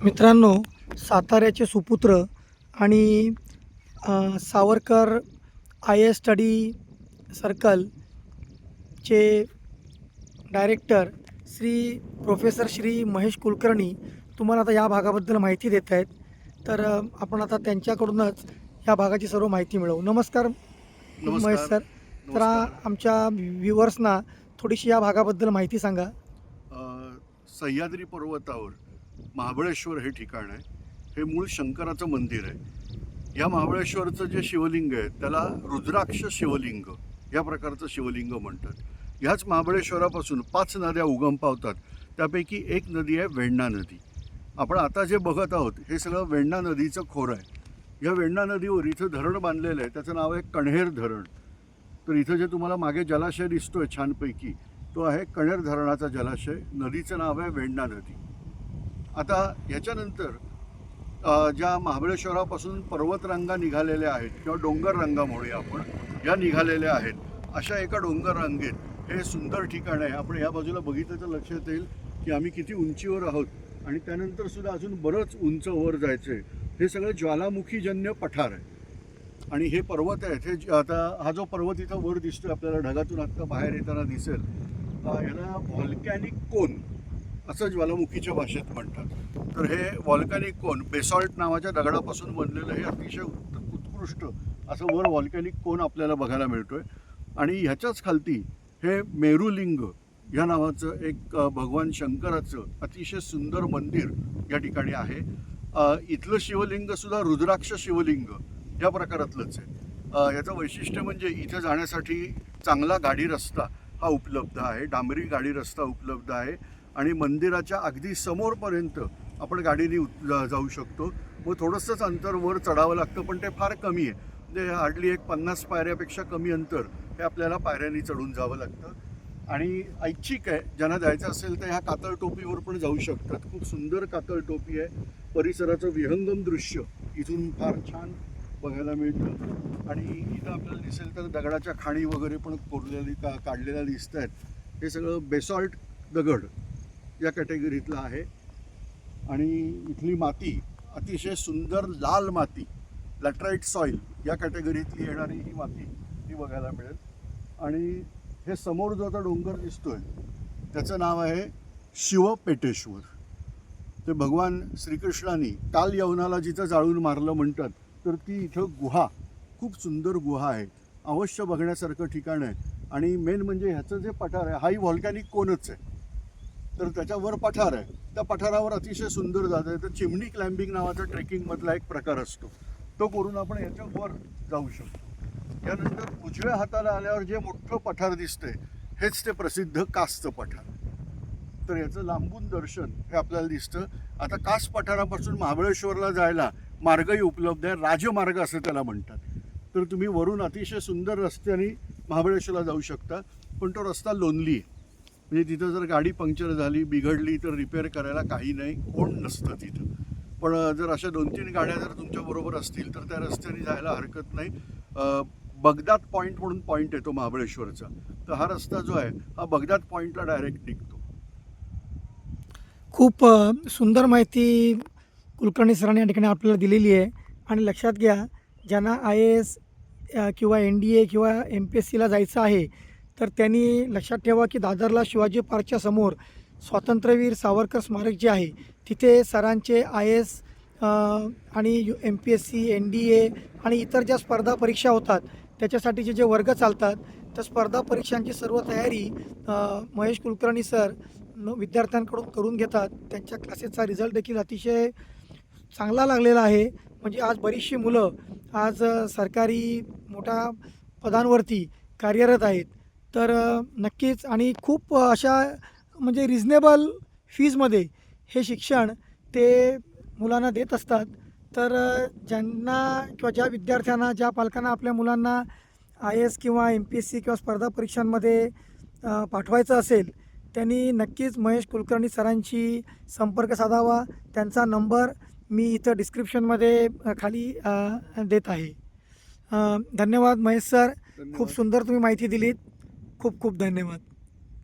मित्रांनो, साताऱ्याचे सुपुत्र आणि सावरकर IAS स्टडी सर्कलचे डायरेक्टर प्रोफेसर श्री महेश कुलकर्णी तुम्हाला आता या भागाबद्दल माहिती देत आहेत. तर आपण आता त्यांच्याकडूनच या भागाची सर्व माहिती मिळवू. नमस्कार महेश सर. तर आमच्या व्ह्युअर्सना थोडीशी या भागाबद्दल माहिती सांगा. सह्याद्री पर्वतावर महाबळेश्वर हे ठिकाण आहे. हे मूळ शंकराचं मंदिर आहे. या महाबळेश्वरचं जे शिवलिंग आहे त्याला रुद्राक्ष शिवलिंग या प्रकारचं शिवलिंग म्हणतात. ह्याच महाबळेश्वरापासून 5 नद्या उगम पावतात. त्यापैकी एक नदी आहे वेण्णा नदी. आपण आता जे बघत आहोत हे सगळं वेण्णा नदीचं खोरं आहे. या वेण्णा नदीवर इथं धरण बांधलेलं आहे, त्याचं नाव आहे कण्हेर धरण. तर इथं जे तुम्हाला मागे जलाशय दिसतोय छानपैकी, तो आहे कण्हेर धरणाचा जलाशय. नदीचं नाव आहे वेण्णा नदी. आता याच्यानंतर ज्या महाबळेश्वरापासून पर्वतरांगा निघालेल्या आहेत किंवा डोंगर रांगा म्हणूया आपण, या निघालेल्या आहेत, अशा एका डोंगर रांगेत हे सुंदर ठिकाण आहे. आपण या बाजूला बघितलं तर लक्षात येईल की आम्ही किती उंचीवर आहोत आणि त्यानंतर सुद्धा अजून बरंच उंच वर जायचं आहे. हे सगळं ज्वालामुखीजन्य पठार आहे आणि हे पर्वत आहेत. हे आता हा जो पर्वत इथं वर दिसतोय आपल्याला ढगातून आत्ता बाहेर येताना दिसेल, याला व्हॉल्कॅनिक कोन असं ज्वालामुखीच्या भाषेत म्हणतात. तर हे व्हॉल्कॅनिक कोन बेसॉल्ट नावाच्या दगडापासून बनलेलं हे अतिशय उत्कृष्ट असं वर व्हॉल्कॅनिक कोन आपल्याला बघायला मिळतोय. आणि ह्याच्याच खालती हे मेरुलिंग या नावाचं एक भगवान शंकराचं अतिशय सुंदर मंदिर या ठिकाणी आहे. इथलं शिवलिंग सुद्धा रुद्राक्ष शिवलिंग या प्रकारातलंच आहे. याचं वैशिष्ट्य म्हणजे इथं जाण्यासाठी चांगला गाडी रस्ता हा उपलब्ध आहे. डांबरी गाडी रस्ता उपलब्ध आहे आणि मंदिराच्या अगदी समोरपर्यंत आपण गाडीने जाऊ शकतो. मग थोडंसंच अंतर वर चढावं लागतं, पण ते फार कमी आहे. म्हणजे हार्डली एक 50 पायऱ्यापेक्षा कमी अंतर हे आपल्याला पायऱ्यांनी चढून जावं लागतं. आणि ऐच्छिक आहे, ज्यांना जायचं असेल तर ह्या कातळ टोपीवर पण जाऊ शकतात. खूप सुंदर कातळ टोपी आहे. परिसराचं विहंगम दृश्य इथून फार छान बघायला मिळतं. आणि इथं आपल्याला दिसेल तर दगडाच्या खाणी वगैरे पण काढलेल्या दिसत आहेत. हे सगळं बेसॉल्ट दगड या कॅटेगरीतलं आहे. आणि इथली माती अतिशय सुंदर लाल माती, लॅटराईट सॉईल या कॅटेगरीतली येणारी ही माती ही बघायला मिळेल. आणि हे समोर जो आता डोंगर दिसतोय त्याचं नाव आहे शिवपेटेश्वर. ते भगवान श्रीकृष्णाने काल यवनाला जिथं जाळून मारलं म्हणतात, तर ती इथं गुहा, खूप सुंदर गुहा आहे, अवश्य बघण्यासारखं ठिकाण आहे. आणि मेन म्हणजे ह्याचं जे पठार आहे हाही व्हॉल्कॅनिक कोनच आहे. तर त्याच्यावर पठार आहे, त्या पठारावर अतिशय सुंदर जातं आहे. तर चिमणी क्लाइम्बिंग नावाचा ट्रेकिंगमधला एक प्रकार असतो, तो करून आपण याच्यावर जाऊ शकतो. यानंतर उजव्या हाताला आल्यावर जे मोठं पठार दिसतंय हेच ते प्रसिद्ध कासचं पठार. तर याचं लांबून दर्शन हे आपल्याला दिसतं. आता कास पठारापासून महाबळेश्वरला जायला मार्गही उपलब्ध आहे. राजमार्ग असं त्याला म्हणतात. तर तुम्ही वरून अतिशय सुंदर रस्त्याने महाबळेश्वरला जाऊ शकता, पण तो रस्ता लोनली आहे. म्हणजे तिथं जर गाडी पंक्चर झाली, बिघडली तर रिपेअर करायला काही नाही, कोण नसतं तिथं. पण जर अशा 2-3 गाड्या जर तुमच्याबरोबर असतील तर त्या रस्त्याने जायला हरकत नाही. बगदाद पॉईंट म्हणून पॉईंट येतो महाबळेश्वरचा, तर हा रस्ता जो आहे हा बगदाद पॉईंटला डायरेक्ट निघतो. खूप सुंदर माहिती कुलकर्णी सरांनी या ठिकाणी आपल्याला दिलेली आहे. आणि लक्षात घ्या, ज्यांना IAS किंवा NDA किंवा MPSCला जायचं आहे तर त्यांनी लक्षात ठेवा की दादरला शिवाजी पार्कच्या समोर स्वातंत्र्यवीर सावरकर स्मारक जे आहे तिथे सरांचे IAS आणि MPSC, NDA आणि इतर ज्या स्पर्धा परीक्षा होतात त्याच्यासाठीचे जे वर्ग चालतात, त्या स्पर्धा परीक्षांची सर्व तयारी महेश कुलकर्णी सर विद्यार्थ्यांकडून करून घेतात. त्यांच्या क्लासेसचा रिझल्ट देखील अतिशय चांगला लागलेला आहे. म्हणजे आज बरीचशी मुलं आज सरकारी मोठ्या पदांवरती कार्यरत आहेत. तर नक्कीच आणि खूप अशा म्हणजे रिझनेबल फीजमध्ये हे शिक्षण ते मुलांना देत असतात. तर ज्यांना किंवा ज्या विद्यार्थ्यांना, ज्या पालकांना आपल्या मुलांना IAS किंवा MPSC किंवा स्पर्धा परीक्षांमध्ये पाठवायचं असेल त्यांनी नक्कीच महेश कुलकर्णी सरांशी संपर्क साधावा. त्यांचा नंबर मी इथं डिस्क्रिप्शनमध्ये खाली देत आहे. धन्यवाद महेश सर. खूप सुंदर तुम्ही माहिती दिलीत. खूप खूप धन्यवाद.